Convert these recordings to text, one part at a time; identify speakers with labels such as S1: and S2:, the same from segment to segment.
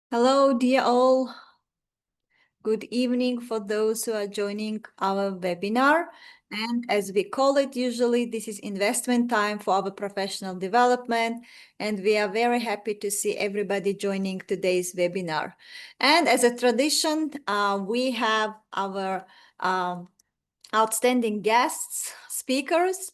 S1: Hello, dear all. Good evening for those who are joining our webinar. And as we call it usually, this is investment time for our professional development. And we are very happy to see everybody joining today's webinar. And as a tradition, we have our outstanding guests, speakers,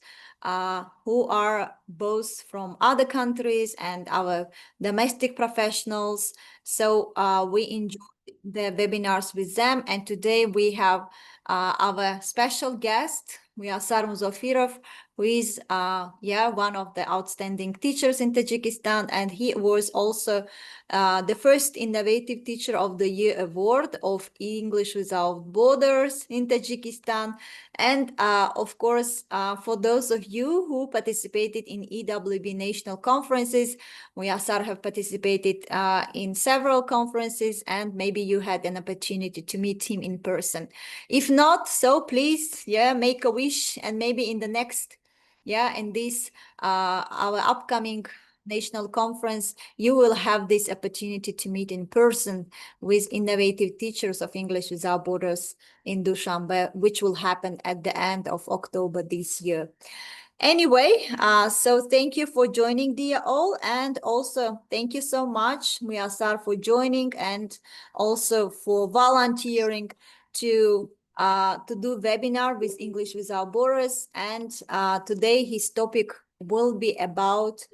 S1: who are both from other countries and our domestic professionals. So we enjoy the webinars with them. And today we have our special guest, Muyassar Muzofirov, who is one of the outstanding teachers in Tajikistan. And he was also the first Innovative Teacher of the Year award of English Without Borders in Tajikistan. And of course, for those of you who participated in EWB national conferences, Muyassar have participated in several conferences, and maybe you had an opportunity to meet him in person. If not, so please, make a wish, and maybe in the next, in this our upcoming national conference, you will have this opportunity to meet in person with innovative teachers of English Without Borders in Dushanbe, which will happen at the end of October this year. Anyway, so thank you for joining, dear all, and also thank you so much, Muyassar, for joining and also for volunteering to do webinar with English Without Borders. And today his topic will be about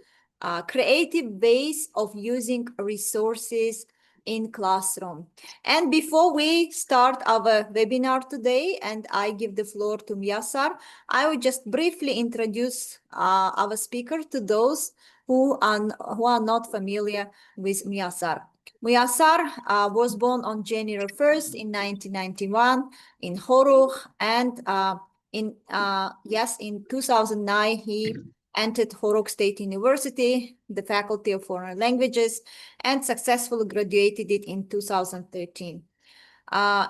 S1: creative ways of using resources in classroom. And before we start our webinar today, and I give the floor to Muyassar, I will just briefly introduce our speaker to those who are not familiar with Muyassar. Muyassar was born on January 1st in 1991 in Horuk, and in 2009 he entered Horuk State University, the Faculty of Foreign Languages, and successfully graduated it in 2013.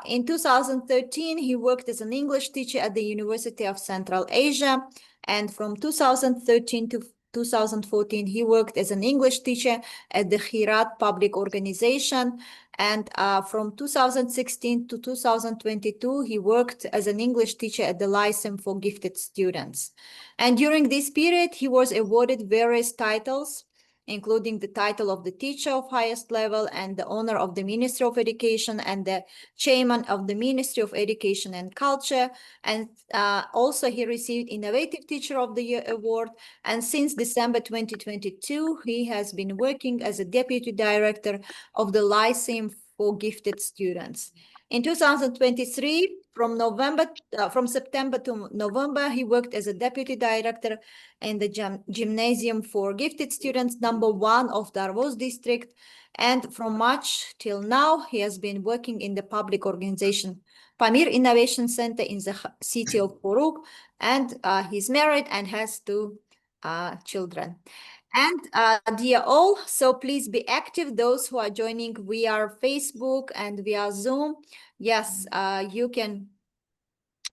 S1: In 2013, he worked as an English teacher at the University of Central Asia, and from 2013 to 2014, he worked as an English teacher at the Khirat Public Organization, and from 2016 to 2022, he worked as an English teacher at the Lyceum for Gifted Students. And during this period, he was awarded various titles, including the title of the teacher of highest level and the honor of the Ministry of Education and the chairman of the Ministry of Education and Culture. And also he received Innovative Teacher of the Year award. And since December 2022, he has been working as a deputy director of the Lyceum for Gifted Students. In 2023, from September to November, he worked as a deputy director in the Gymnasium for Gifted Students #1 of Darvoz district. And from March till now, he has been working in the public organization Pamir Innovation Center in the city of Horuk. And he's married and has 2 children. And dear all, so please be active, those who are joining via Facebook and via Zoom. Yes, you can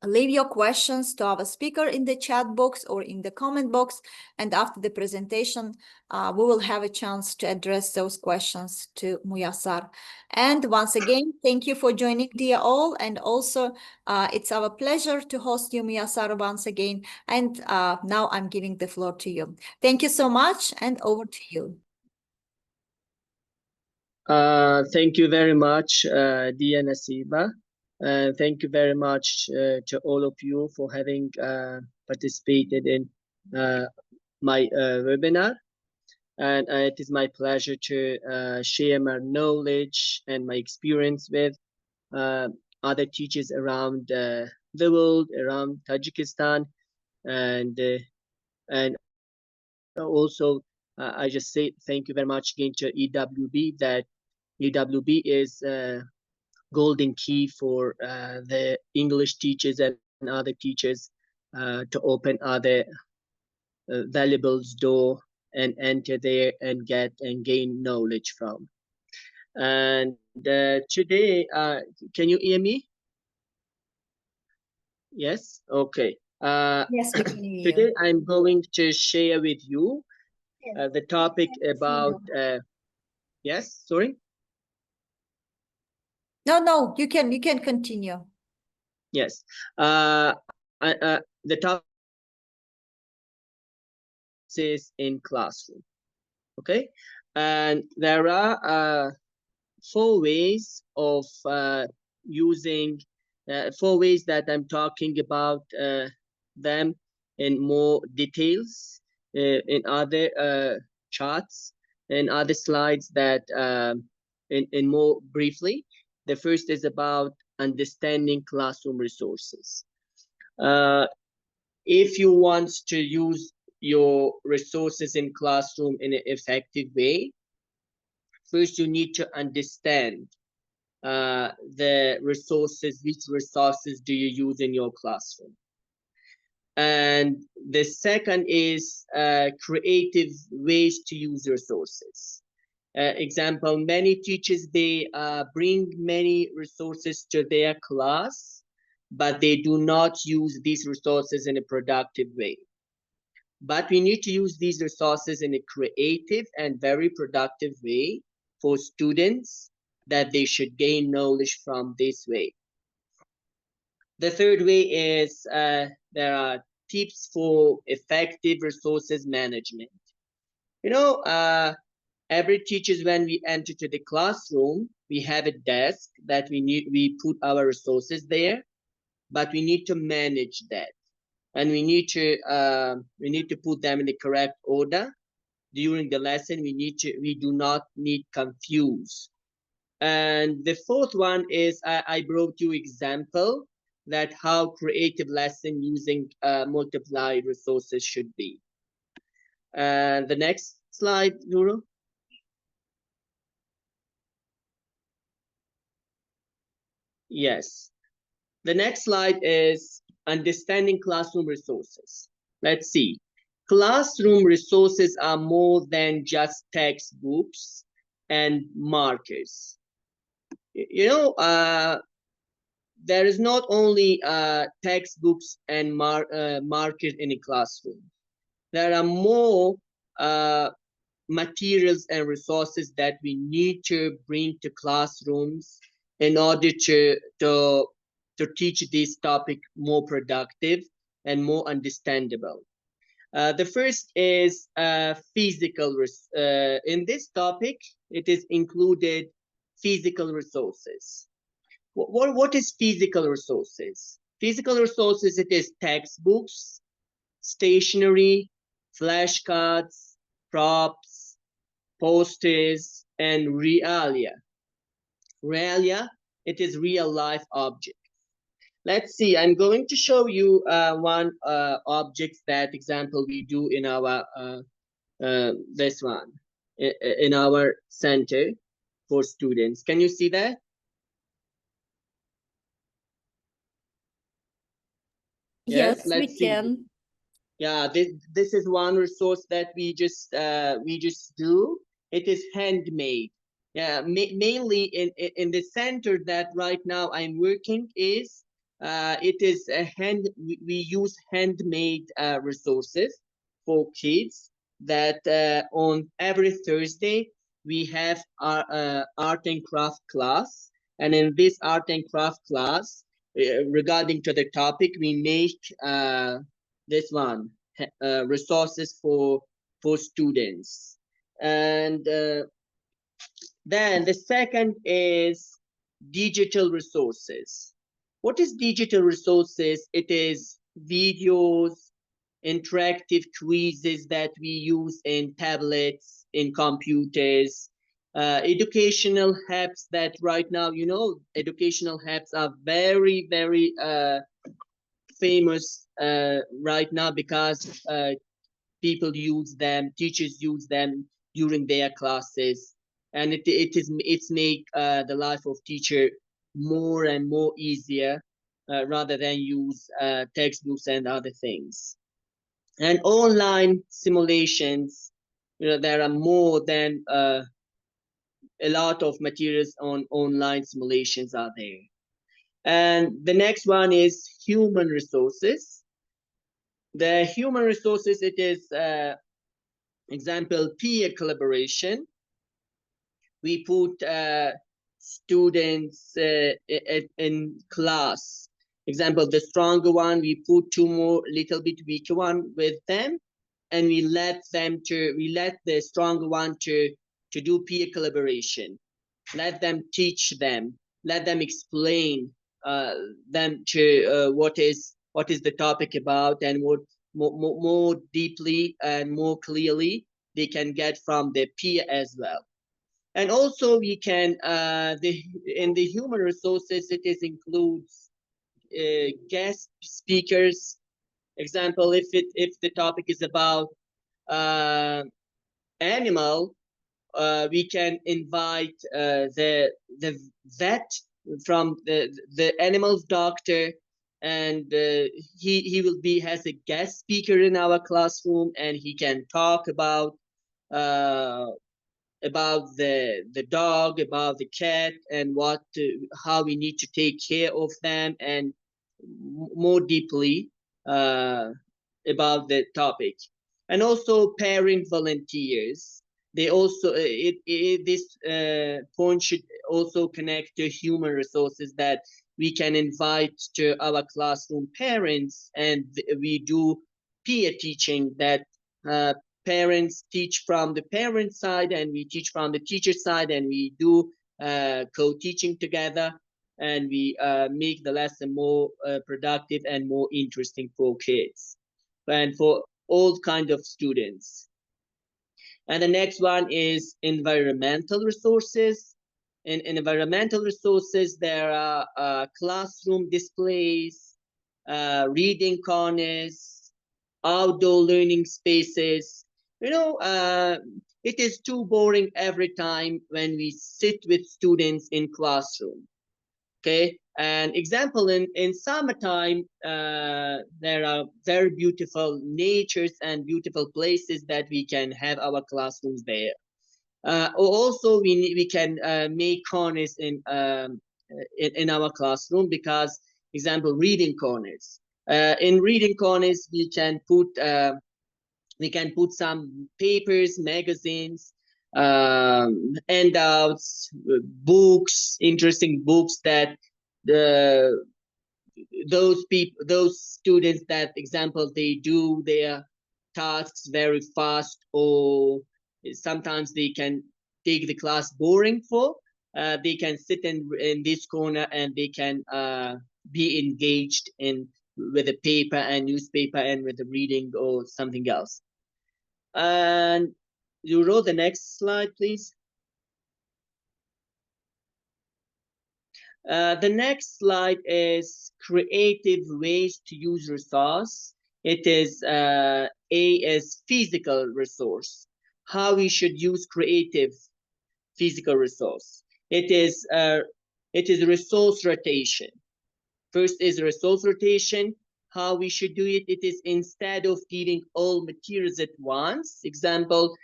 S1: leave your questions to our speaker in the chat box or in the comment box. And after the presentation, we will have a chance to address those questions to Muyassar. And once again, thank you for joining, dear all. And also, it's our pleasure to host you, Muyassar, once again. And now I'm giving the floor to you. Thank you so much, and over to you.
S2: Thank you very much, Dia Nasiba. Thank you very much to all of you for having participated in my webinar. And it is my pleasure to share my knowledge and my experience with other teachers around the world, around Tajikistan, and also I just say thank you very much again to EWB. That EWB is golden key for the English teachers and other teachers to open other valuables door and enter there and get and gain knowledge from. And today, can you hear me? Yes? Okay.
S1: Yes, we can hear
S2: today
S1: you.
S2: I'm going to share with you the topic about, yes, sorry?
S1: No, you can continue.
S2: Yes. The topic is in classroom. Okay, and there are 4 ways of using 4 ways that I'm talking about them in more details in other charts and other slides that in more briefly. The first is about understanding classroom resources. If you want to use your resources in classroom in an effective way, first you need to understand the resources, which resources do you use in your classroom. And the second is creative ways to use resources. Example, many teachers, they bring many resources to their class, but they do not use these resources in a productive way. But we need to use these resources in a creative and very productive way for students, that they should gain knowledge from this way. The third way is there are tips for effective resources management. You know, every teachers, when we enter to the classroom, we have a desk that we put our resources there, but we need to manage that, and we need to put them in the correct order during the lesson. We do not need confuse. And the fourth one is I brought you example that how creative lesson using multiplied resources should be. And the next slide, Nuro. Yes. The next slide is understanding classroom resources. Let's see. Classroom resources are more than just textbooks and markers. You know, there is not only textbooks and markers in a classroom. There are more materials and resources that we need to bring to classrooms in order to teach this topic more productive and more understandable. The first is physical. In this topic, it is included physical resources. What is physical resources? Physical resources, it is textbooks, stationery, flashcards, props, posters, and realia. Realia, it is real life object. Let's see, I'm going to show you one object that example we do in our this one in our center for students. Can you see that? Yes,
S1: Yes, we
S2: let's see.
S1: can.
S2: Yeah, this is one resource that we just do. It is handmade. Yeah, mainly in the center that right now I'm working is it is a we use handmade resources for kids that on every Thursday we have our art and craft class, and in this art and craft class regarding to the topic we make this one resources for students. And then the second is digital resources. What is digital resources? It is videos, interactive quizzes that we use in tablets, in computers, educational apps that right now, you know, educational apps are very, very famous right now because people use them, teachers use them during their classes, and it's make the life of teacher more and more easier rather than use textbooks and other things. And online simulations, you know, there are more than a lot of materials on online simulations are there. And the next one is human resources. The human resources, it is example peer collaboration. We put students in class. Example, the stronger one, we put two more little bit weaker one with them, and we let the stronger one to do peer collaboration. Let them teach them, let them explain them to what is the topic about, and what more deeply and more clearly they can get from their peer as well. And also we can in the human resources, it is includes guest speakers. Example, if the topic is about animal, we can invite the vet from the animal's doctor, and he will be has a guest speaker in our classroom, and he can talk about uh, the dog, about the cat, and how we need to take care of them, and more deeply about the topic. And also parent volunteers. They also this point should also connect to human resources, that we can invite to our classroom parents, and we do peer teaching, that uh, parents teach from the parent side, and we teach from the teacher side, and we do co-teaching together, and we make the lesson more productive and more interesting for kids and for all kind of students. And the next one is environmental resources. In environmental resources, there are classroom displays, reading corners, outdoor learning spaces. It is too boring every time when we sit with students in classroom. Okay, an example, in summertime, there are very beautiful natures and beautiful places that we can have our classrooms there. Also, we can make corners in our classroom, because, example, reading corners. In reading corners, we can put some papers, magazines, handouts, books, interesting books that the those students, that, example, they do their tasks very fast, or sometimes they can take the class boring for. They can sit in this corner, and they can be engaged in with a paper and newspaper and with the reading or something else. And you roll the next slide, please. The next slide is creative ways to use resource. It is A is physical resource. How we should use creative physical resource. It is resource rotation. First is resource rotation. How we should do it? It is, instead of giving all materials at once. Example,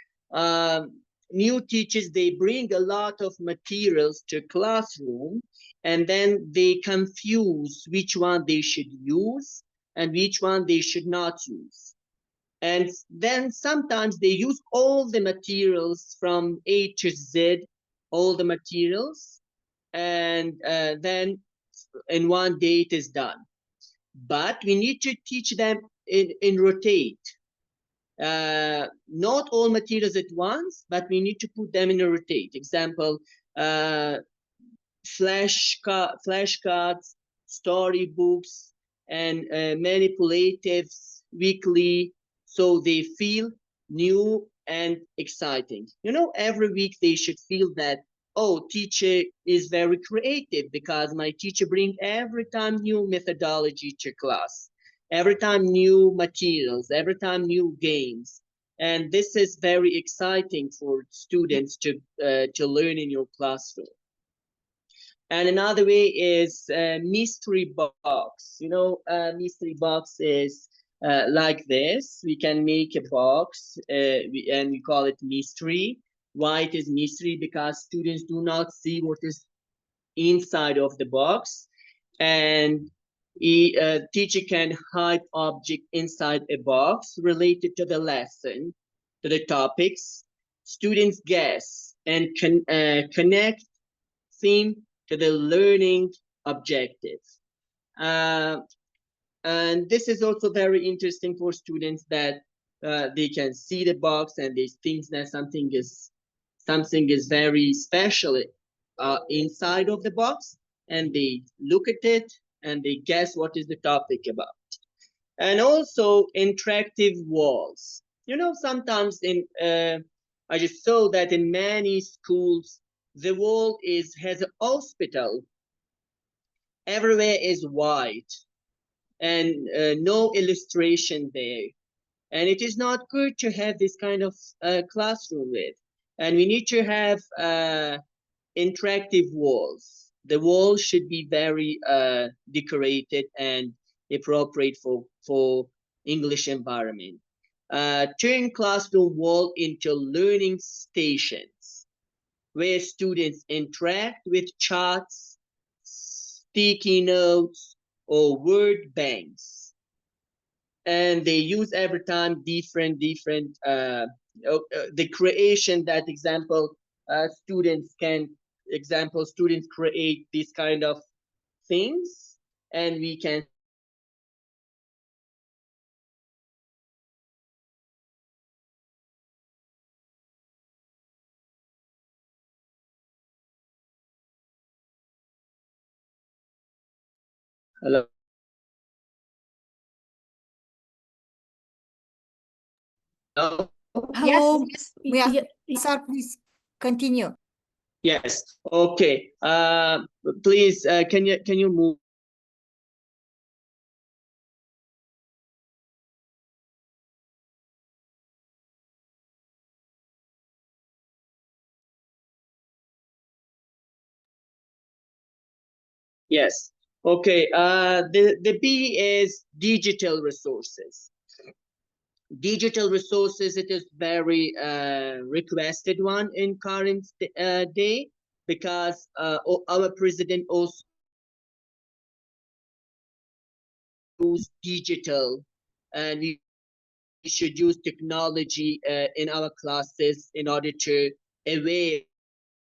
S2: new teachers, they bring a lot of materials to classroom, and then they confuse which one they should use and which one they should not use. And then sometimes they use all the materials from A to Z, all the materials, and then in one day it is done. But we need to teach them in rotate. Not all materials at once, but we need to put them in a rotate. Example, flashcards, storybooks, and manipulatives weekly, so they feel new and exciting. Every week they should feel that, oh, teacher is very creative, because my teacher brings every time new methodology to class, every time new materials, every time new games. And this is very exciting for students to learn in your classroom. And another way is mystery box. Mystery box is like this. We can make a box and we call it mystery. Why it is mystery? Because students do not see what is inside of the box, and a teacher can hide object inside a box related to the lesson, to the topics. Students guess and connect theme to the learning objective. And this is also very interesting for students that they can see the box and they think that something is very special inside of the box, and they look at it and they guess what is the topic about. And also interactive walls. Sometimes I just saw that in many schools the wall has a hospital. Everywhere is white and no illustration there. And it is not good to have this kind of classroom with. And we need to have interactive walls. The walls should be very decorated and appropriate for English environment. Turn classroom wall into learning stations where students interact with charts, sticky notes, or word banks. And they use every time different the creation that students create these kind of things, and we can hello. Hello?
S1: Hello,
S3: Yes.
S1: Muyassar, please continue.
S2: Yes. Okay. Please, can you move? Yes. Okay. The B is digital resources. Digital resources, it is very requested one in current day, because our president also use digital, and we should use technology in our classes in order to aware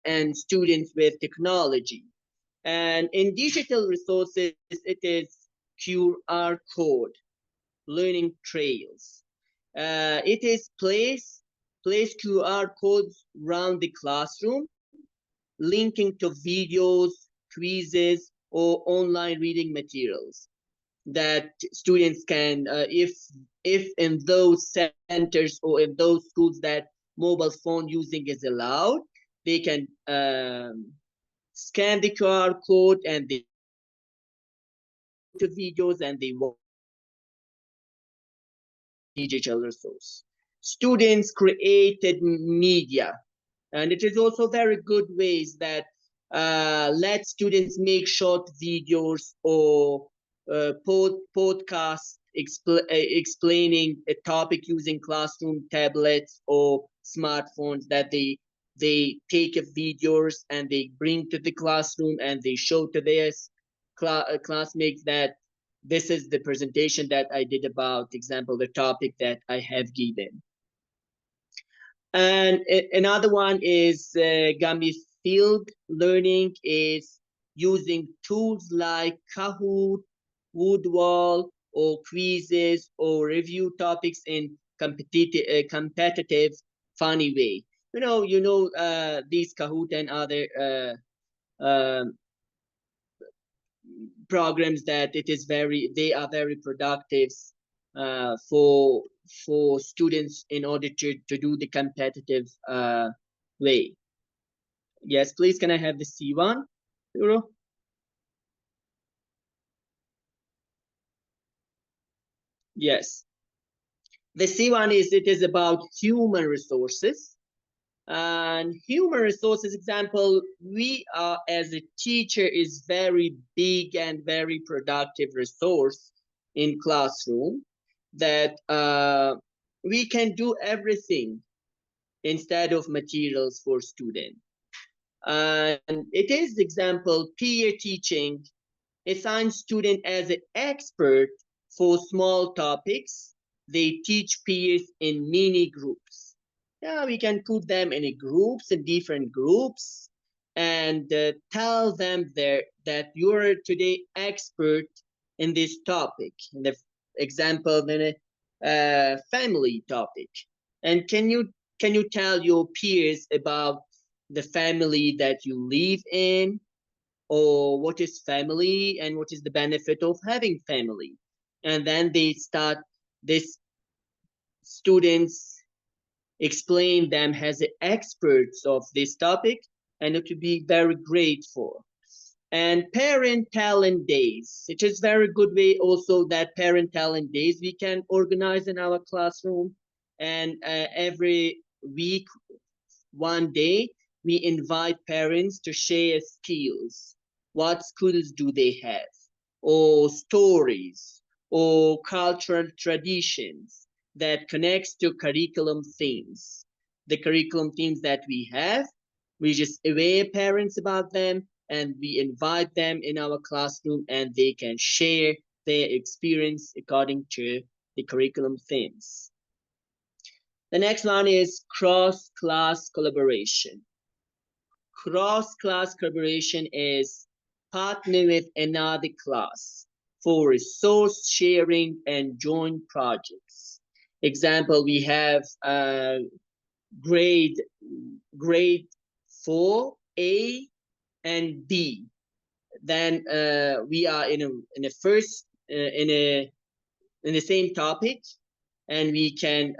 S2: and students with technology. And in digital resources, it is QR code, learning trails. It is place QR codes around the classroom, linking to videos, quizzes, or online reading materials that students can, if in those centers or in those schools that mobile phone using is allowed, they can scan the QR code and they to videos and they watch digital resource. Students created media, and it is also very good ways that let students make short videos or podcasts explaining a topic using classroom tablets or smartphones, that they take videos and they bring to the classroom and they show to their classmates that this is the presentation that I did about, example, the topic that I have given. And another one is gamified learning, is using tools like Kahoot, Woodwall, or quizzes, or review topics in competitive, funny way. These Kahoot and other programs that they are very productive for students in order to do the competitive way. Yes, please, can I have the C1, Euro? Yes. The C1 it is about human resources. And human resources example, we are as a teacher is very big and very productive resource in classroom, that we can do everything instead of materials for student. And it is example peer teaching, assign student as an expert for small topics. They teach peers in mini groups. Yeah, we can put them in groups, in different groups, and tell them there that you're today expert in this topic, in the example, in a family topic. And can you tell your peers about the family that you live in, or what is family and what is the benefit of having family? And then they start, this students explain them as experts of this topic, and it would be very grateful. And parent talent days, it is very good way also that parent talent days we can organize in our classroom. And every week, one day, we invite parents to share skills. What skills do they have? Or stories, or cultural traditions that connects to curriculum themes. The curriculum themes that we have, we just aware parents about them, and we invite them in our classroom, and they can share their experience according to the curriculum themes. The next one is cross-class collaboration. Cross-class collaboration is partner with another class for resource sharing and joint projects. Example, we have grade grade 4 A and B. Then we are in a first in the same topic, and we can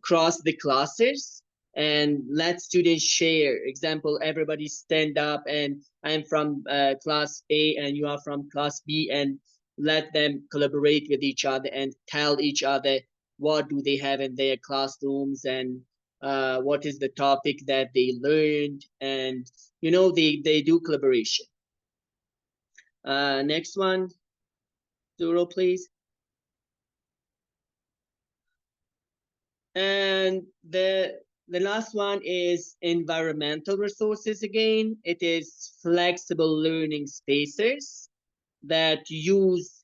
S2: cross the classes and let students share. Example, everybody stand up, and I'm from class A and you are from class B, and let them collaborate with each other and tell each other what do they have in their classrooms, and what is the topic that they learned, and they do collaboration. Next one, Zuro, please. And the last one is environmental resources again. It is flexible learning spaces that use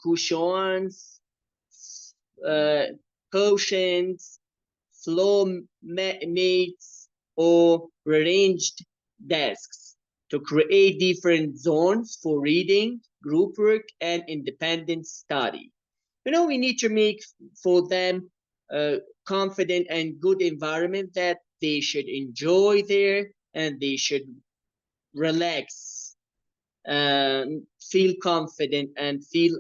S2: cushions, uh, cushions, floor mates, or rearranged desks to create different zones for reading, group work, and independent study. We need to make for them a confident and good environment that they should enjoy there, and they should relax, feel confident, and feel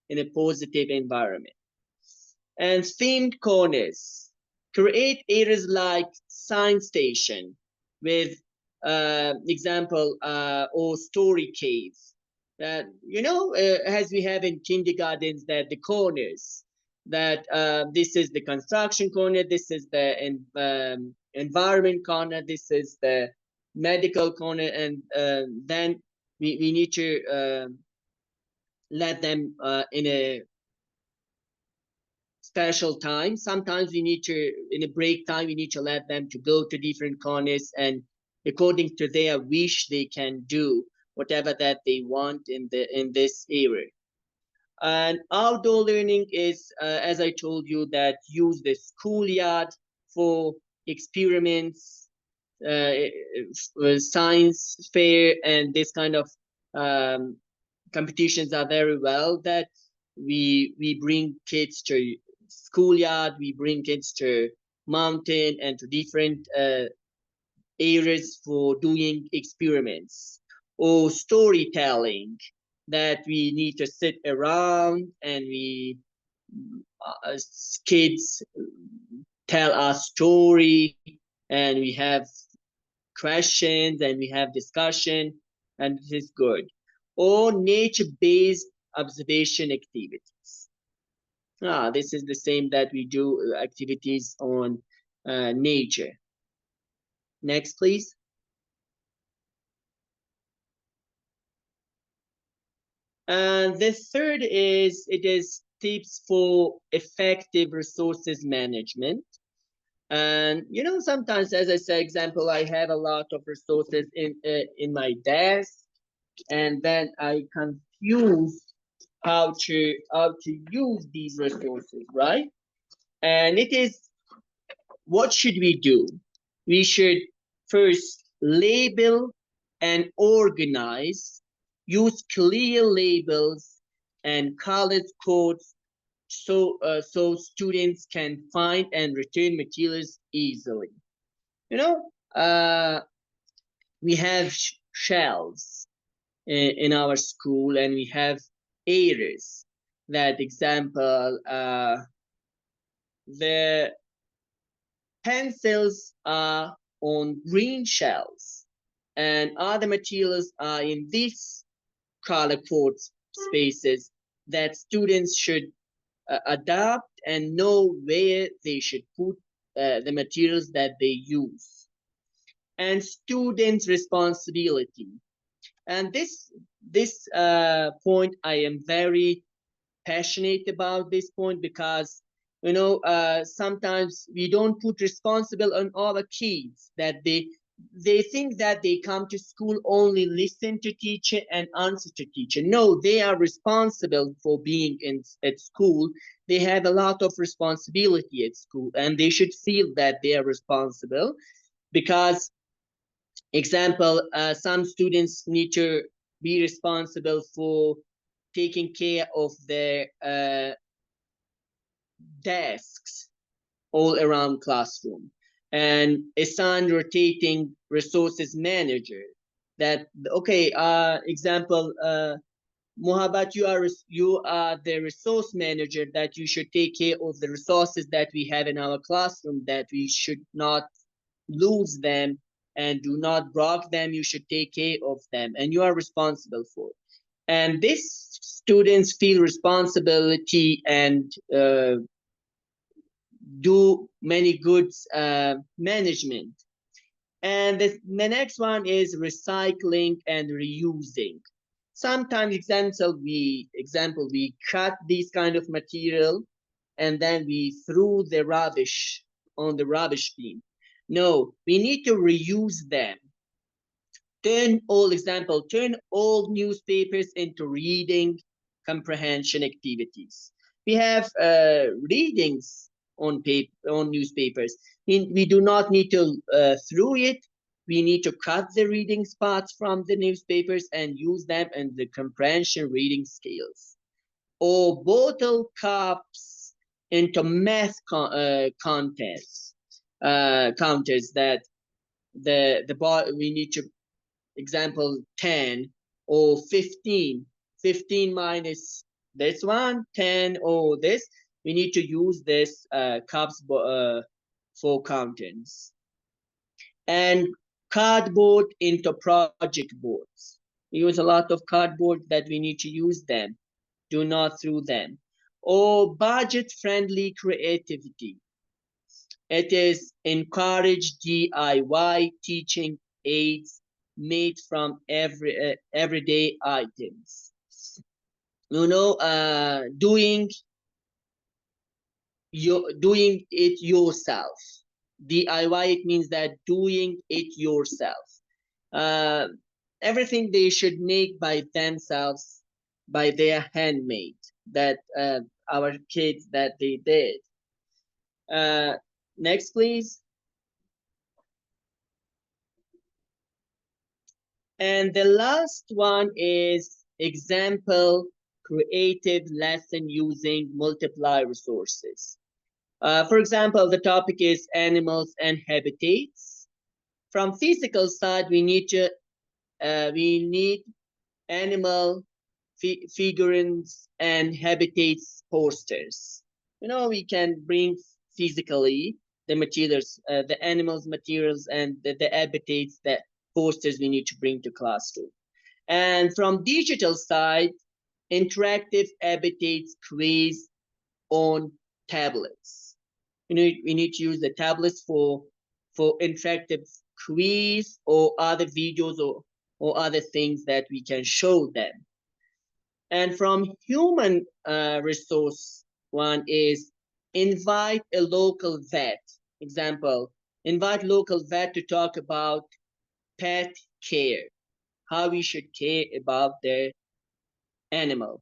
S2: in a positive environment. And themed corners, create areas like science station with example, or story caves, that as we have in kindergartens, that the corners, that this is the construction corner, this is the environment corner, this is the medical corner, and then we need to let them in a special time. Sometimes we need to, in a break time, we need to let them to go to different corners, and according to their wish, they can do whatever that they want in this area. And outdoor learning is, as I told you, that use the schoolyard for experiments, science fair, and this kind of competitions are very well, that we bring kids to schoolyard, we bring kids to mountain and to different areas for doing experiments. Or storytelling, that we need to sit around and we kids tell us story, and we have questions and we have discussion, and it is good. Or nature-based observation activities. This is the same, that we do activities on nature. Next, please. And the third is, it is tips for effective resources management. And sometimes, as I say, example, I have a lot of resources in my desk, and then I confuse how to use these resources, right? And it is, what should we do? we should first label and organize, use clear labels and colored codes so students can find and return materials easily. You know, we have shelves in our school, and we have areas. That example, the pencils are on green shelves, and other materials are in these color code spaces that students should adapt and know where they should put the materials that they use. And students' responsibility. And this point, I am very passionate about this point, because sometimes we don't put responsible on our kids, that they think that they come to school only listen to teacher and answer to teacher. No, they are responsible for being at school. They have a lot of responsibility at school, and they should feel that they are responsible. Because example, some students need to be responsible for taking care of their desks all around classroom, and assign rotating resources manager. That okay, example, Muhabbat, you are the resource manager, that you should take care of the resources that we have in our classroom, that we should not lose them and do not break them. You should take care of them, and you are responsible for it. And this students feel responsibility and do many goods management. And the next one is recycling and reusing. Sometimes example we cut these kind of material, and then we threw the rubbish on the rubbish bin. No, we need to reuse them. Turn all newspapers into reading comprehension activities. We have readings on newspapers. We do not need to throw it. We need to cut the reading spots from the newspapers and use them in the comprehension reading skills. Or bottle cups into math contests counters, that we need to example 10 or 15. 15 minus this one, 10 or this. We need to use this cups for contents. And cardboard into project boards. We use a lot of cardboard that we need to use them. Do not throw them. Or budget friendly creativity. It is encourage DIY teaching aids made from everyday items. Doing it yourself. DIY, it means that doing it yourself. Uh, Everything they should make by themselves, by their handmade. That our kids that they did. Next, please. And the last one is example creative lesson using multiply resources. For example, the topic is animals and habitats. From physical side, we need animal figurines and habitats posters. We can bring physically the materials, the animals materials, and the habitats, that posters we need to bring to classroom. And from digital side, interactive habitats quiz on tablets. We need to use the tablets for interactive quiz or other videos or other things that we can show them. And from human resource, one is invite a local vet. Example, invite local vet to talk about pet care, how we should care about their animal.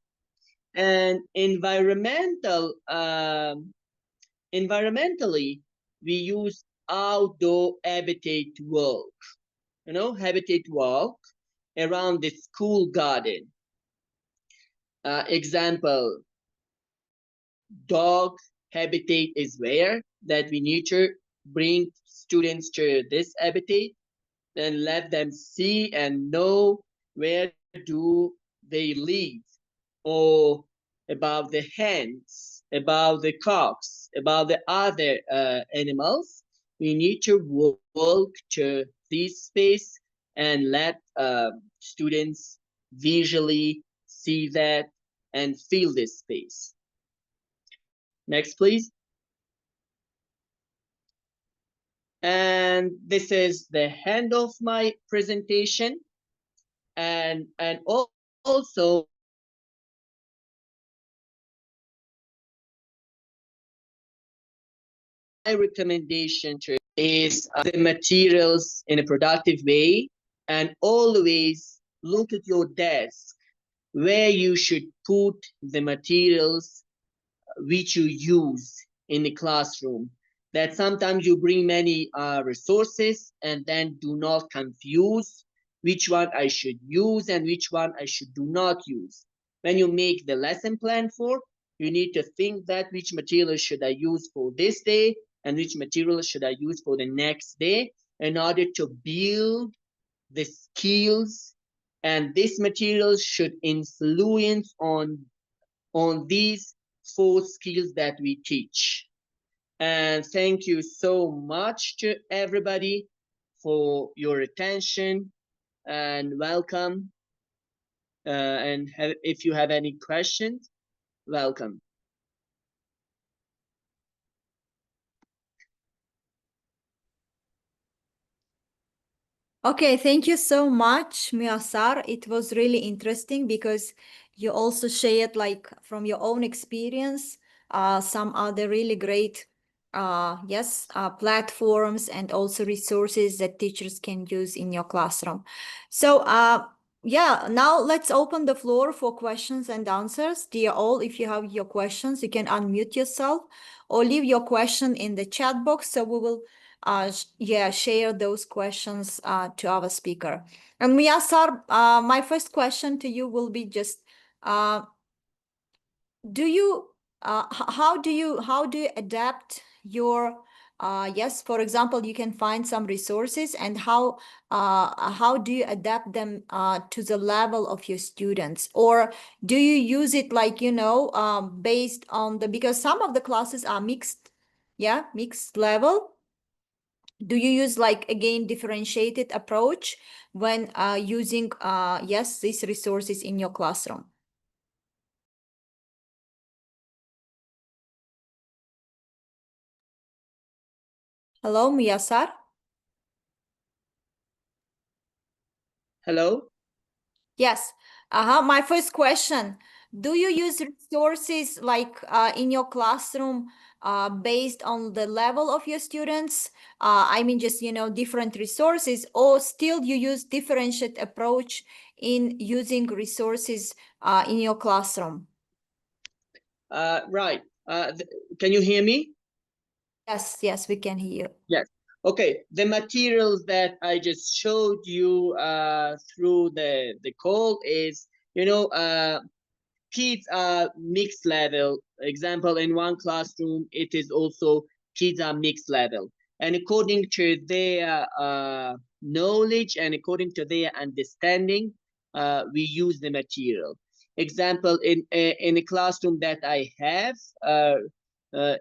S2: And environmentally, we use outdoor habitat walk. Habitat walk around the school garden. Example, dog habitat is where that we need to bring students to this habitat and let them see and know where do they live, or about the hens, about the cocks, about the other animals. We need to walk to this space and let students visually see that and feel this space. Next, please. And this is the end of my presentation. And also my recommendation to is the materials in a productive way, and always look at your desk where you should put the materials which you use in the classroom. That sometimes you bring many resources and then do not confuse which one I should use and which one I should do not use. When you make the lesson plan for, you need to think that which material should I use for this day and which material should I use for the next day in order to build the skills, and this material should influence on these 4 skills that we teach. And thank you so much to everybody for your attention, and welcome. And if you have any questions, welcome.
S1: Okay, thank you so much, Muyassar. It was really interesting because you also shared, like, from your own experience, some other really great, platforms and also resources that teachers can use in your classroom. So, yeah, now let's open the floor for questions and answers. Dear all, if you have your questions, you can unmute yourself or leave your question in the chat box. So we will share those questions to our speaker. And Muyassar, my first question to you will be just, do you, how do you adapt your, yes, for example, you can find some resources, and how do you adapt them to the level of your students? Or do you use it like, based on because some of the classes are mixed, mixed level. Do you use, like, again, differentiated approach when using these resources in your classroom? Hello, Muyassar.
S2: Hello?
S1: Yes. My first question, do you use resources like in your classroom based on the level of your students? I mean, just, different resources, or still you use differentiated approach in using resources in your classroom?
S2: Right. Can you hear me?
S1: Yes, we can hear.
S2: Yes. Okay. The materials that I just showed you through the call is, kids are mixed level. Example, in one classroom, it is also kids are mixed level. And according to their knowledge and according to their understanding, we use the material. Example, in a classroom that I have,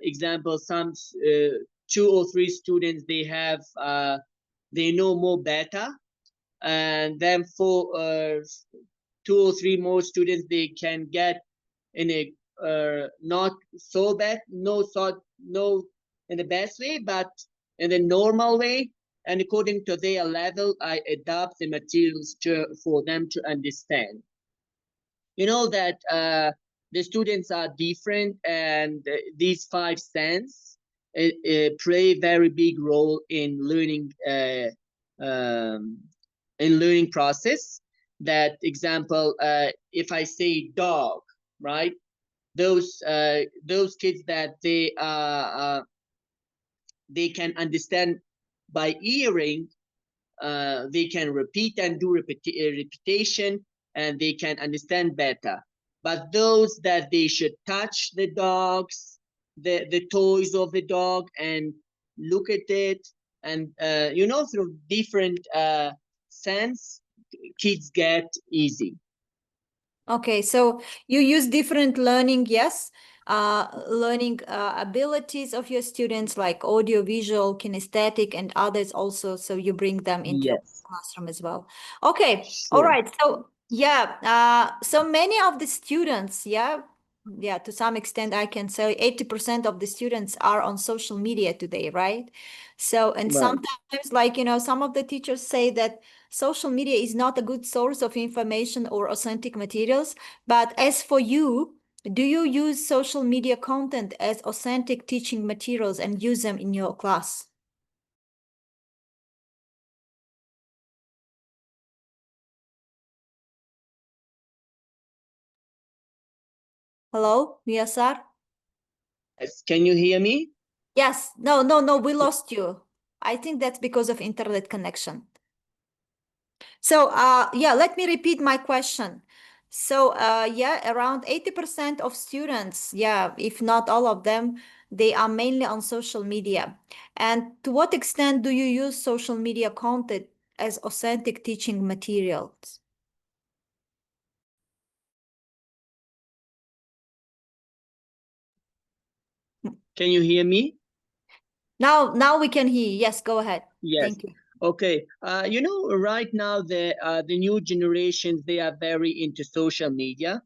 S2: example, some 2 or 3 students, they know more better, and then for 2 or 3 more students, they can get in a not so bad, no in the best way, but in the normal way. And according to their level, I adapt the materials for them to understand. You know that the students are different, and these 5 senses play very big role in learning process. That example, if I say dog, right? Those kids that they are they can understand by hearing. They can repeat and do repetition, and they can understand better. But those that they should touch the dogs, the toys of the dog, and look at it, and through different sense, kids get easy.
S1: Okay, so you use different learning, yes, learning abilities of your students like audio, visual, kinesthetic, and others also. So you bring them into your
S2: Yes,
S1: classroom as well. Okay, all
S2: sure.
S1: right. So yeah, so many of the students, yeah, to some extent, I can say 80% of the students are on social media today, right? So, and
S2: Right.
S1: sometimes, like, some of the teachers say that social media is not a good source of information or authentic materials. But as for you, do you use social media content as authentic teaching materials and use them in your class? Hello, Muyassar?
S2: Yes. Can you hear me?
S1: Yes. No, we lost you. I think that's because of internet connection. So, yeah, let me repeat my question. So, yeah, around 80% of students, yeah, if not all of them, they are mainly on social media. And to what extent do you use social media content as authentic teaching materials?
S2: Can you hear me?
S1: Now we can hear you. Yes, go ahead.
S2: Yes.
S1: Thank you.
S2: Okay. Right now the new generations, they are very into social media,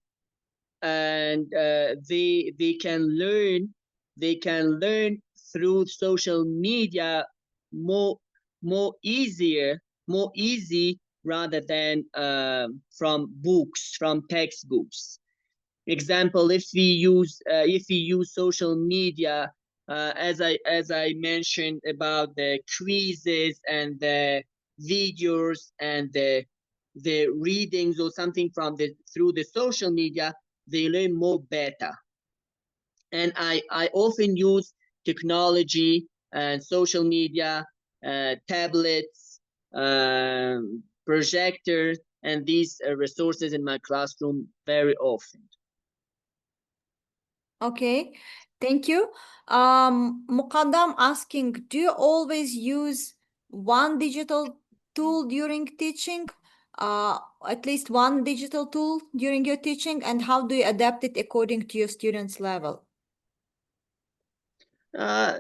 S2: and they can learn through social media more more easy rather than from textbooks. Example, if we use social media, as I mentioned about the quizzes and the videos and the readings or something from the through the social media, they learn more better. And I often use technology and social media, tablets, projectors, and these resources in my classroom very often.
S1: Okay, thank you. Muqaddam asking, do you always use one digital tool during teaching? At least one digital tool during your teaching, and how do you adapt it according to your students' level?
S2: Uh,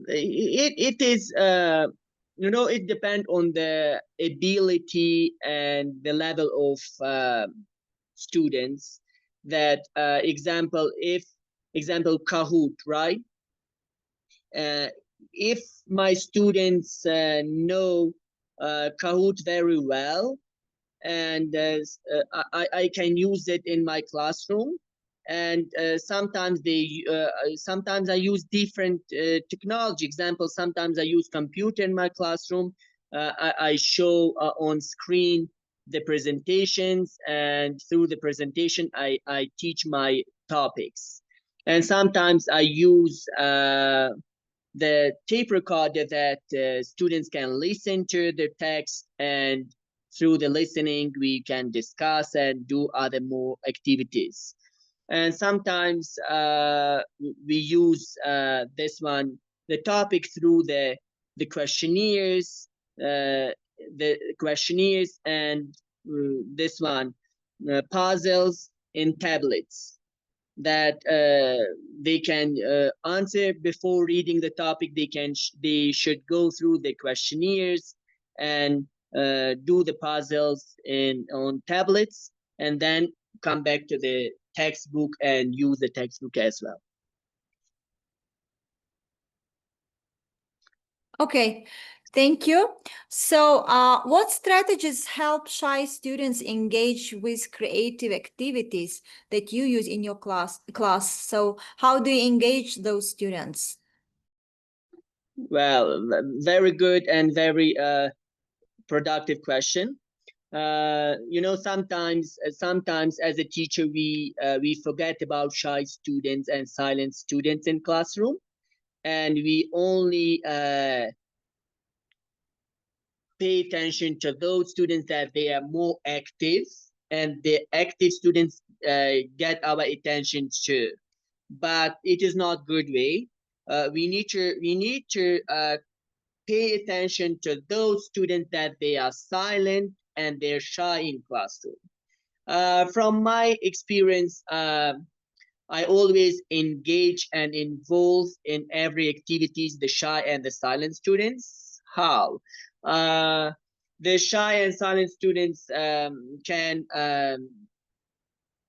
S2: it is it depends on the ability and the level of students. That example Kahoot, right? uh, if my students know Kahoot very well, and I can use it in my classroom. And sometimes I use different technology. Example, sometimes I use computer in my classroom. I show on screen the presentations, and through the presentation I teach my topics. And sometimes I use the tape recorder that students can listen to the text, and through the listening we can discuss and do other more activities. And sometimes we use the topic through the questionnaires, and this one puzzles in tablets that they can answer before reading the topic. They should go through the questionnaires and do the puzzles on tablets, and then come back to the textbook and use the textbook as well.
S1: Okay, thank you. So, what strategies help shy students engage with creative activities that you use in your class? So, how do you engage those students?
S2: Well, very good and very productive question. Sometimes as a teacher we forget about shy students and silent students in classroom. and we only pay attention to those students that they are more active, and the active students get our attention too. But it is not good way. We need to pay attention to those students that they are silent and they're shy in classroom. From my experience, I always engage and involve in every activities the shy and the silent students. How? Uh, the shy and silent students can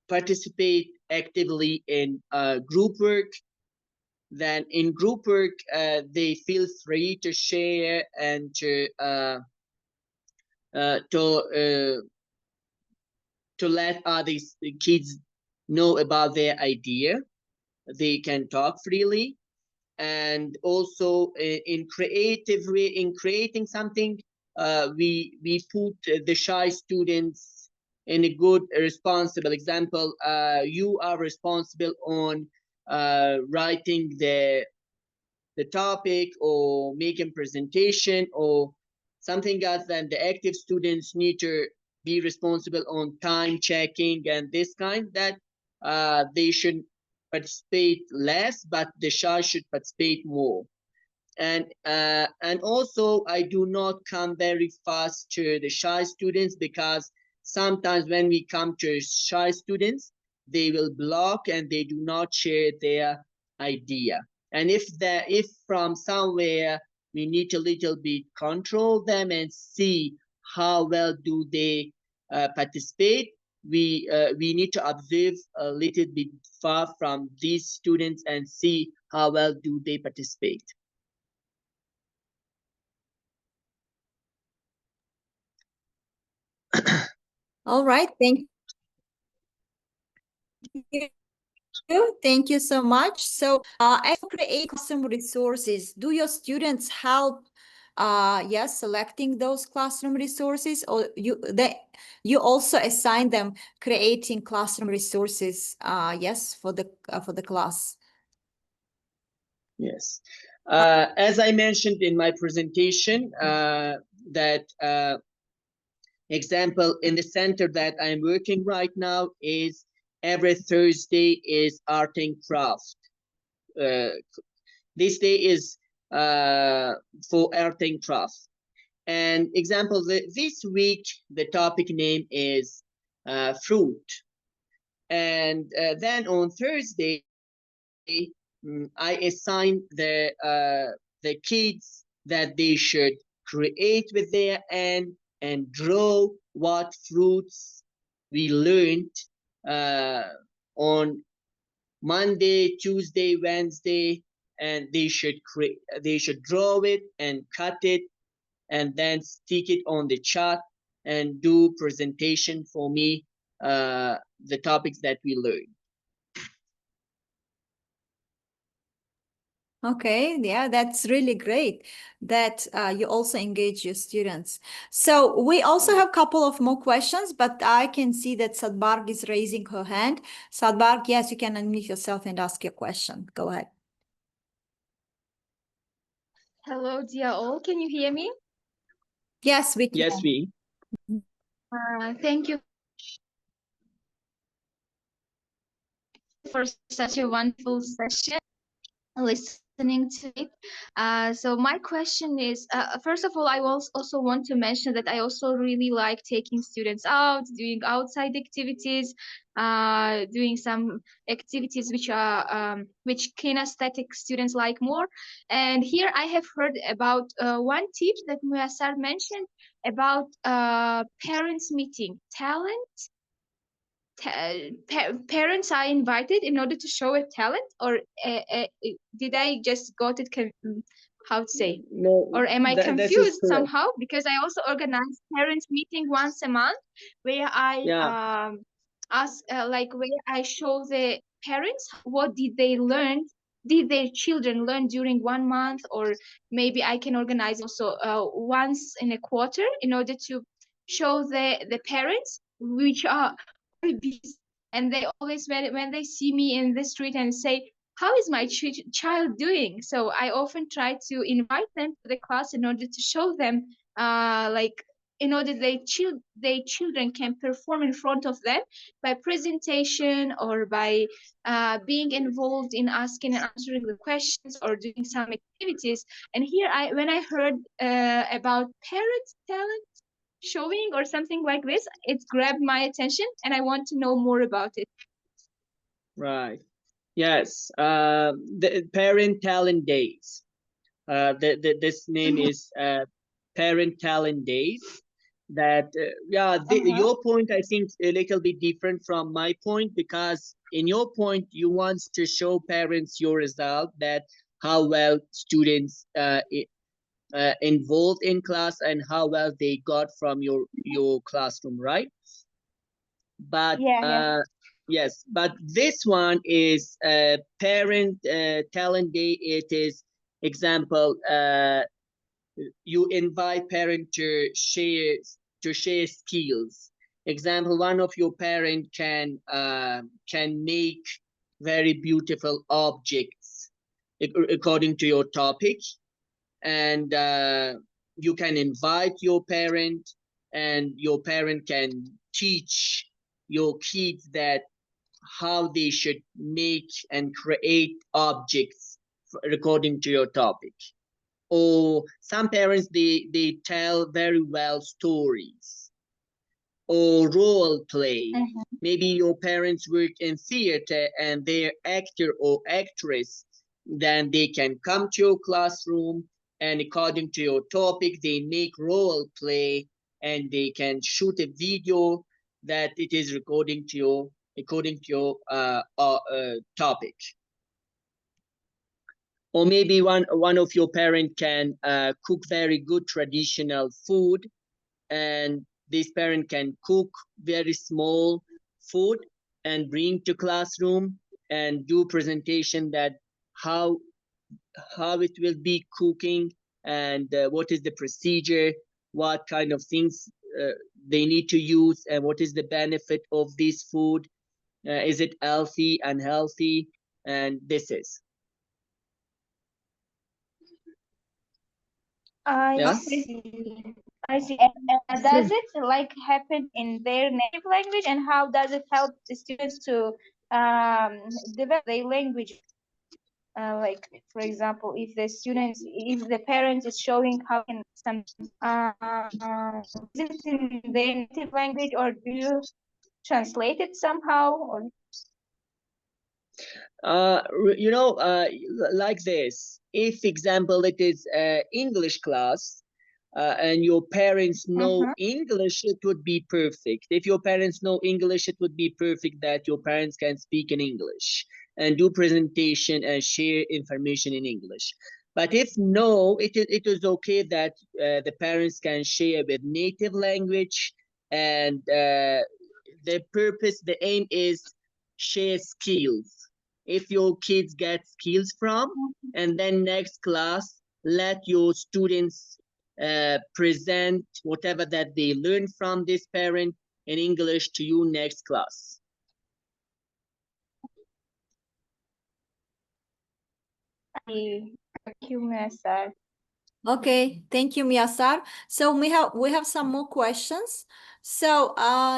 S2: participate actively in group work. Then in group work, they feel free to share and uh, to uh, to let other kids know about their idea. They can talk freely, and also in creative way, in creating something, we put the shy students in a good responsible example. You are responsible on writing the topic or making presentation or something else. Then the active students need to be responsible on time checking and this kind, that they should participate less, but the shy should participate more. And also I do not come very fast to the shy students, because sometimes when we come to shy students, they will block and they do not share their idea. And if from somewhere we need to little bit control them and see how well do they participate, we need to observe a little bit far from these students and see how well do they participate.
S1: All right, thank you. Thank you so much. So, as you create classroom resources, do your students help, yes, selecting those classroom resources, or you also assign them creating classroom resources, yes, for the class?
S2: Yes. As I mentioned in my presentation, that example in the center that I'm working right now is every Thursday is art and craft. Uh, this day is for art and craft. And example, this week the topic name is fruit. And then on Thursday, I assign the kids that they should create with their hand and draw what fruits we learned on Monday, Tuesday, Wednesday, and they should draw it and cut it and then stick it on the chart and do presentation for me, the topics that we learned.
S1: Okay, yeah, that's really great that you also engage your students. So we also have a couple of more questions, but I can see that Sadbarg is raising her hand. Sadbarg, yes, you can unmute yourself and ask your question. Go ahead.
S3: Hello, dear all. Can you hear me?
S1: Yes, we can.
S2: Yes, we.
S3: Thank you for such a wonderful session, listening to it. So my question is, first of all, I also want to mention that I also really like taking students out, doing outside activities, doing some activities which are which kinesthetic students like more. And here I have heard about one tip that Muyassar mentioned about parents meeting talent. Parents are invited in order to show a talent, or did I just got it how to say,
S2: No,
S3: or am I
S2: this is
S3: confused
S2: correct.
S3: somehow? Because I also organize parents meeting once a month where I
S2: Yeah.
S3: ask like where I show the parents what did they learn, did their children learn during 1 month, or maybe I can organize also once in a quarter in order to show the parents which are very busy, and they always when they see me in the street and say, how is my child doing? So I often try to invite them to the class in order to show them, like, in order they children can perform in front of them by presentation or by being involved in asking and answering the questions or doing some activities. And here, when I heard about parent talent showing or something like this, it grabbed my attention, and I want to know more about it.
S2: Right. Yes. The Parent Talent Days. This name is Parent Talent Days. That yeah, your point, I think, a little bit different from my point, because in your point you want to show parents your result, that how well students involved in class and how well they got from your classroom, right? But
S3: Yeah.
S2: yes, but this one is Parent Talent Day. It is example, you invite parent to share skills. Example, one of your parent can make very beautiful objects according to your topic, and you can invite your parent, and your parent can teach your kids that how they should make and create objects according to your topic. Or some parents, they tell very well stories or role play. Maybe your parents work in theater and they're actor or actress, then they can come to your classroom, and according to your topic they make role play, and they can shoot a video that it is according to your topic. Or maybe one of your parent can cook very good traditional food, and this parent can cook very small food and bring to classroom and do presentation that how it will be cooking, and what is the procedure, what kind of things they need to use, and what is the benefit of this food, is it healthy, unhealthy, and this is. Yeah.
S3: I see. And does it like happen in their native language, and how does it help the students to develop their language? Like, for example, if the parent is showing how can some is it in their native language, or do you translate it somehow? Or
S2: Like this, if example it is English class, and your parents know English, it would be perfect. If your parents know English, it would be perfect that your parents can speak in English and do presentation and share information in English. But if no, it is okay that the parents can share with native language, and the aim is share skills. If your kids get skills from, and then next class let your students present whatever that they learn from this parent in English to you next class.
S3: thank you, Muyassar.
S1: Okay, thank you, Muyassar. So we have some more questions. So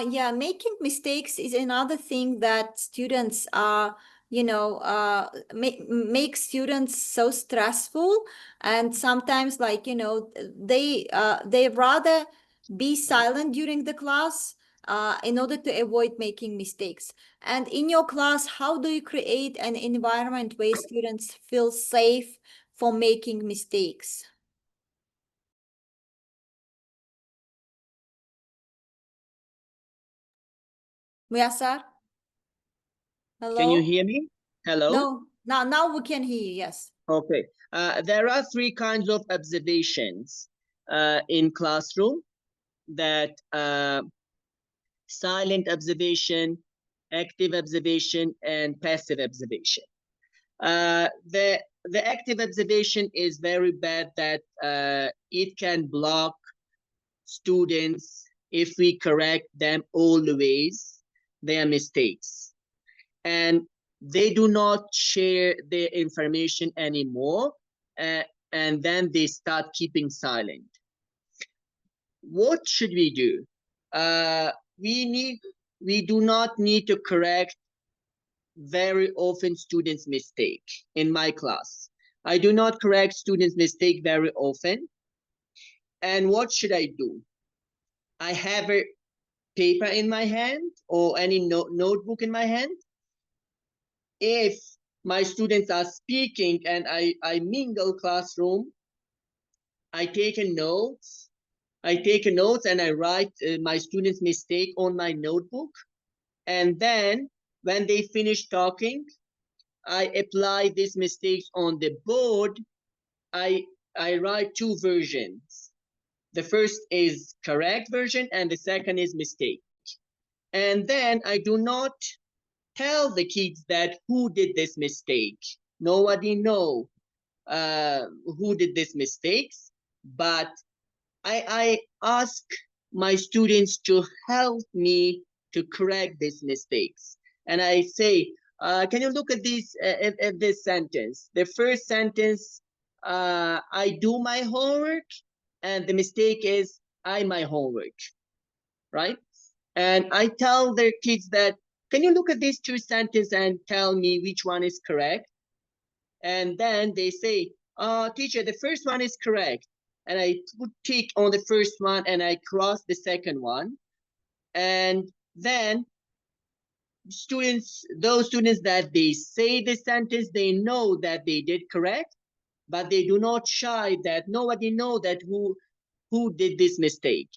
S1: yeah, making mistakes is another thing that students make students so stressful, and sometimes they rather be silent during the class in order to avoid making mistakes. And in your class, how do you create an environment where students feel safe for making mistakes? Muyassar?
S2: Can you
S1: Hello?
S2: hear me? Hello?
S1: No, now we can hear you, yes.
S2: Okay. There are three kinds of observations in classroom, that silent observation, active observation, and passive observation. The active observation is very bad, that it can block students if we correct them always their mistakes. And they do not share their information anymore, and then they start keeping silent. What should we do? We do not need to correct very often students' mistake. In my class, I do not correct students' mistake very often. And what should I do? I have a paper in my hand or any notebook in my hand. If my students are speaking and I mingle classroom, I take a notes. And I write my students' mistake on my notebook. And then when they finish talking, I apply these mistakes on the board. I write two versions. The first is correct version and the second is mistake. And then I do not tell the kids that who did this mistake. Nobody know who did these mistakes, but I ask my students to help me to correct these mistakes. And I say, can you look at this sentence? The first sentence, I do my homework, and the mistake is I my homework, right? And I tell their kids that, can you look at these two sentences and tell me which one is correct? And then they say, teacher, the first one is correct. And I put tick on the first one and I cross the second one. And then those students that they say the sentence, they know that they did correct, but they do not shy that nobody know that who did this mistake.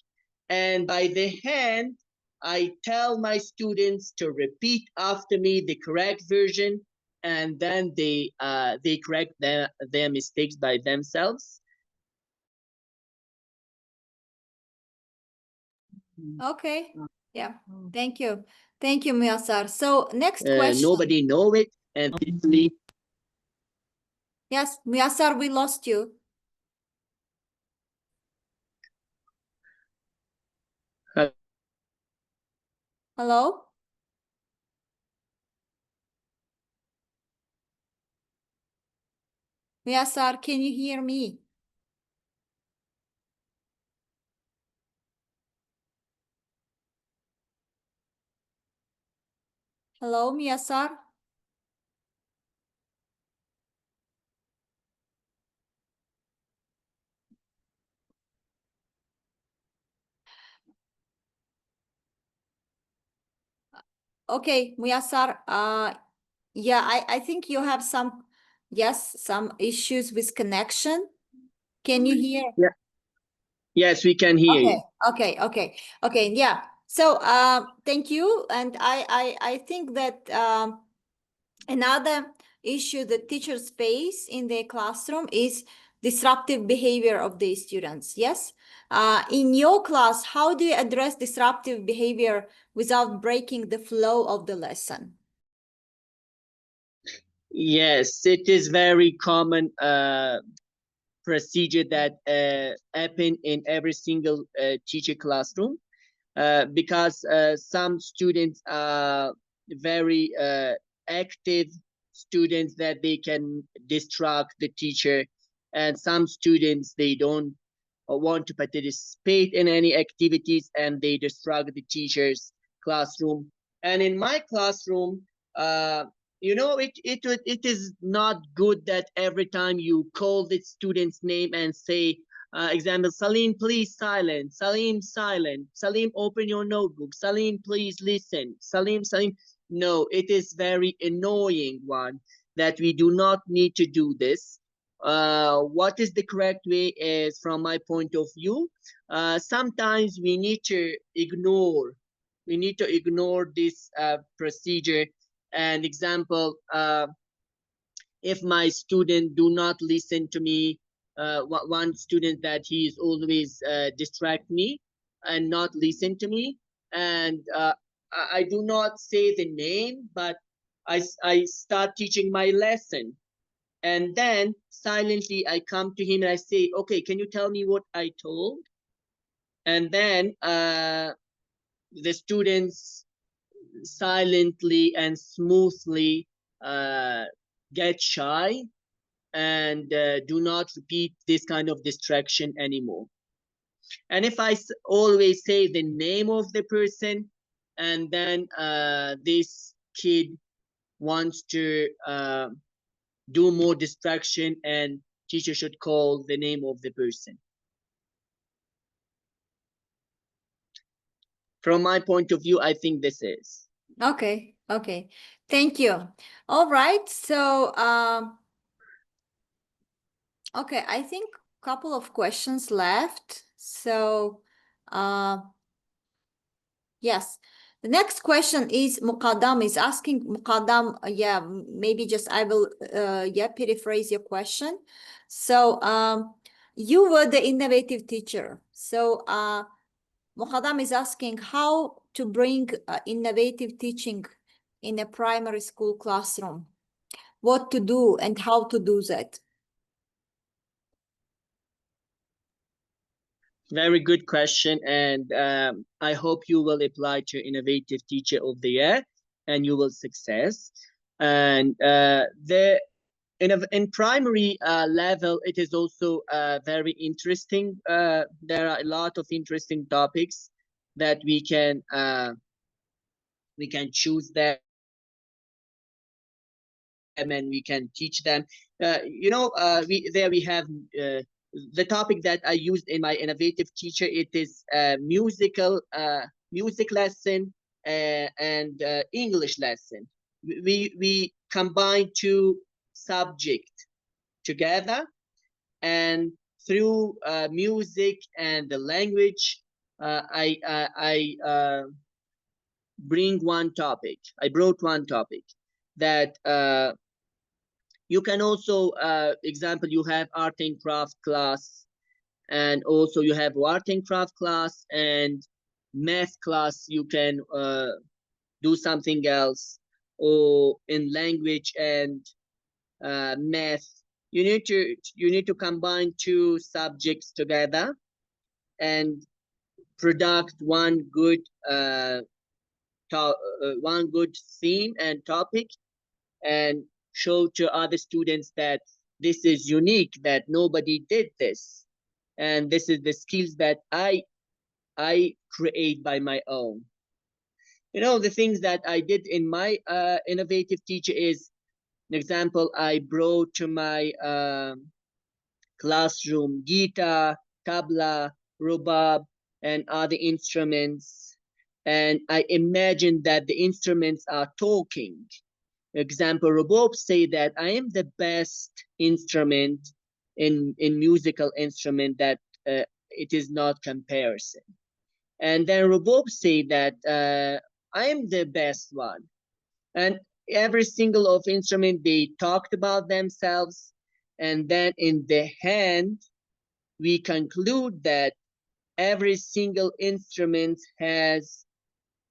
S2: And by the hand, I tell my students to repeat after me the correct version, and then they correct their mistakes by themselves.
S1: Okay. Yeah. Thank you. Thank you, Muyassar. So next question.
S2: Nobody know it, and
S1: Yes, Muyassar, we lost you. Hello? Muyassar, can you hear me? Hello, Muyassar? Okay, Muyassar, yeah, I think you have some issues with connection. Can you hear?
S2: Yeah. Yes, we can hear you.
S1: Okay, yeah. So thank you. And I think that another issue that teachers face in their classroom is disruptive behavior of the students. Yes. In your class, how do you address disruptive behavior without breaking the flow of the lesson?
S2: Yes, it is very common procedure that happen in every single teacher classroom, because some students are very active students that they can distract the teacher, and some students they don't want to participate in any activities and they distract the teacher's classroom. And in my classroom, it is not good that every time you call the student's name and say, example, Salim, please silent. Salim, silent. Salim, open your notebook. Salim, please listen. Salim. No, it is very annoying one that we do not need to do this. What is the correct way is, from my point of view, sometimes we need to ignore this procedure. And example, if my student do not listen to me, one student that he is always distract me and not listen to me, and I do not say the name, but I start teaching my lesson, and then silently I come to him and I say, okay, can you tell me what I told? And then the students silently and smoothly get shy and do not repeat this kind of distraction anymore. And if I always say the name of the person, and then this kid wants to do more distraction, and teacher should call the name of the person. From my point of view, I think this is.
S1: Okay, okay. Thank you. All right. So, okay, I think a couple of questions left. So, yes. The next question is Muqaddam is asking Muqaddam, yeah, maybe just I will yeah, paraphrase your question. So, you were the innovative teacher. So, Muqaddam is asking how to bring innovative teaching in a primary school classroom. What to do and how to do that.
S2: Very good question, and I hope you will apply to Innovative Teacher of the Year, and you will success. And in primary level, it is also very interesting. There are a lot of interesting topics that we can choose them and we can teach them. We have the topic that I used in my innovative teacher. It is music lesson and English lesson. We combine two subjects together, and through music and the language, I bring one topic. I brought one topic that you can also, example, you have art and craft class, and also you have art and craft class and math class. You can do something else, or in language and math. You need to combine two subjects together and product one good theme and topic, and show to other students that this is unique, that nobody did this, and this is the skills that I create by my own. The things that I did in my innovative teacher is, an example, I brought to my classroom guitar, tabla, rubab, and other instruments, and I imagine that the instruments are talking. Example, Robov say that I am the best instrument in musical instrument, that it is not comparison. And then Robov say that I am the best one. And every single of instrument, they talked about themselves. And then in the hand, we conclude that every single instrument has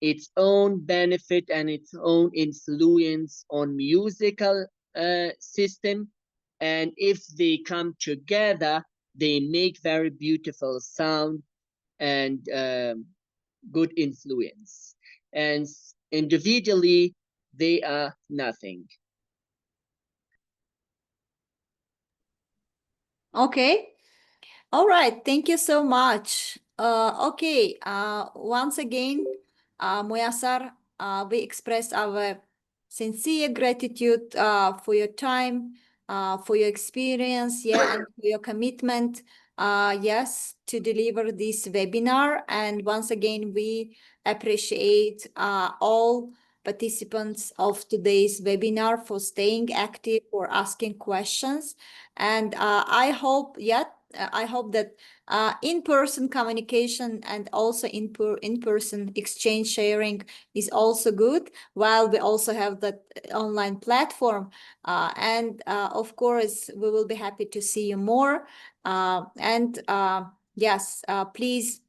S2: its own benefit and its own influence on musical system, and if they come together, they make very beautiful sound and good influence, and individually they are nothing.
S1: Okay. All right. Thank you so much. Okay. Once again, Muyassar, we express our sincere gratitude for your time, for your experience, yeah, and for your commitment, yes, to deliver this webinar. And once again, we appreciate all participants of today's webinar for staying active, for asking questions. And I hope that in-person communication and also in-person exchange sharing is also good, while we also have that online platform. And of course, we will be happy to see you more. Yes, please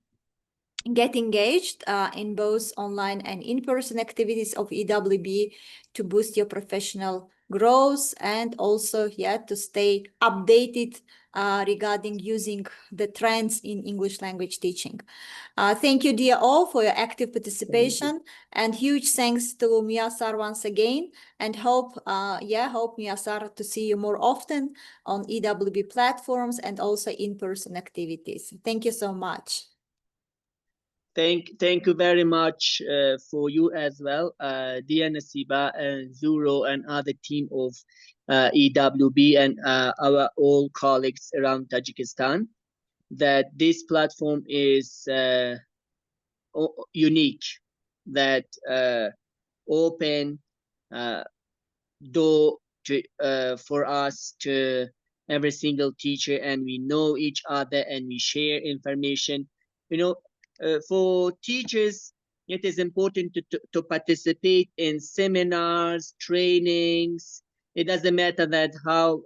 S1: get engaged in both online and in-person activities of EWB to boost your professional growth, and also, yeah, to stay updated regarding using the trends in English language teaching. Thank you, dear all, for your active participation, and huge thanks to Muyassar once again, and hope Muyassar to see you more often on EWB platforms and also in-person activities. Thank you so much.
S2: Thank you very much for you as well, dear Nasiba and Zuro and other team of EWB and our all colleagues around Tajikistan, that this platform is unique, that open door to, for us to every single teacher, and we know each other and we share information. You know, for teachers, it is important to participate in seminars, trainings. It doesn't matter that how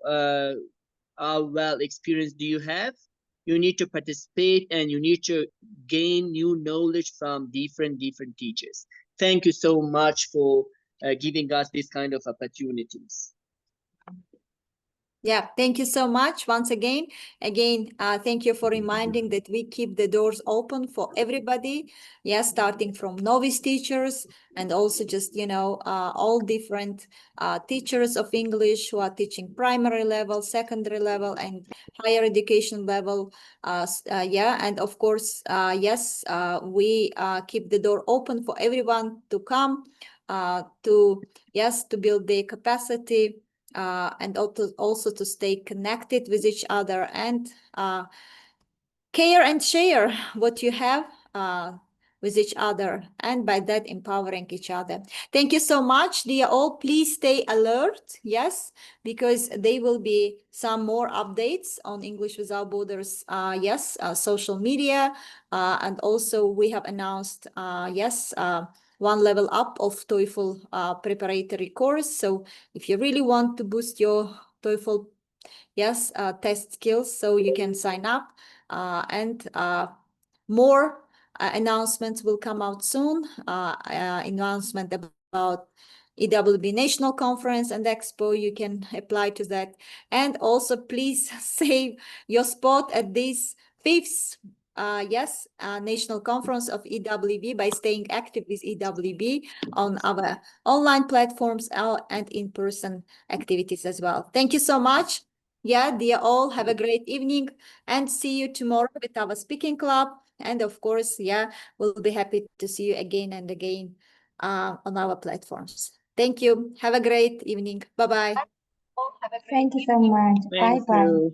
S2: well experience do you have. You need to participate and you need to gain new knowledge from different teachers. Thank you so much for giving us this kind of opportunities.
S1: Yeah, thank you so much once again. Thank you for reminding that we keep the doors open for everybody. Yeah, starting from novice teachers and also just, all different teachers of English who are teaching primary level, secondary level, and higher education level. And of course, yes, we keep the door open for everyone to come to build their capacity. And also to stay connected with each other and care and share what you have with each other, and by that empowering each other. Thank you so much, dear all. Please stay alert, yes, because there will be some more updates on English Without Borders, social media, and also we have announced, one level up of TOEFL preparatory course. So if you really want to boost your TOEFL test skills, so you can sign up, and more announcements will come out soon. Announcement about EWB National Conference and Expo, you can apply to that. And also please save your spot at this 5th National Conference of EWB by staying active with EWB on our online platforms and in-person activities as well. Thank you so much. Yeah, dear all, have a great evening and see you tomorrow with our speaking club. And of course, we'll be happy to see you again and again on our platforms. Thank you. Have a great evening. Bye-bye.
S4: Thank you so much.
S2: Thank
S4: Bye-bye.
S2: you.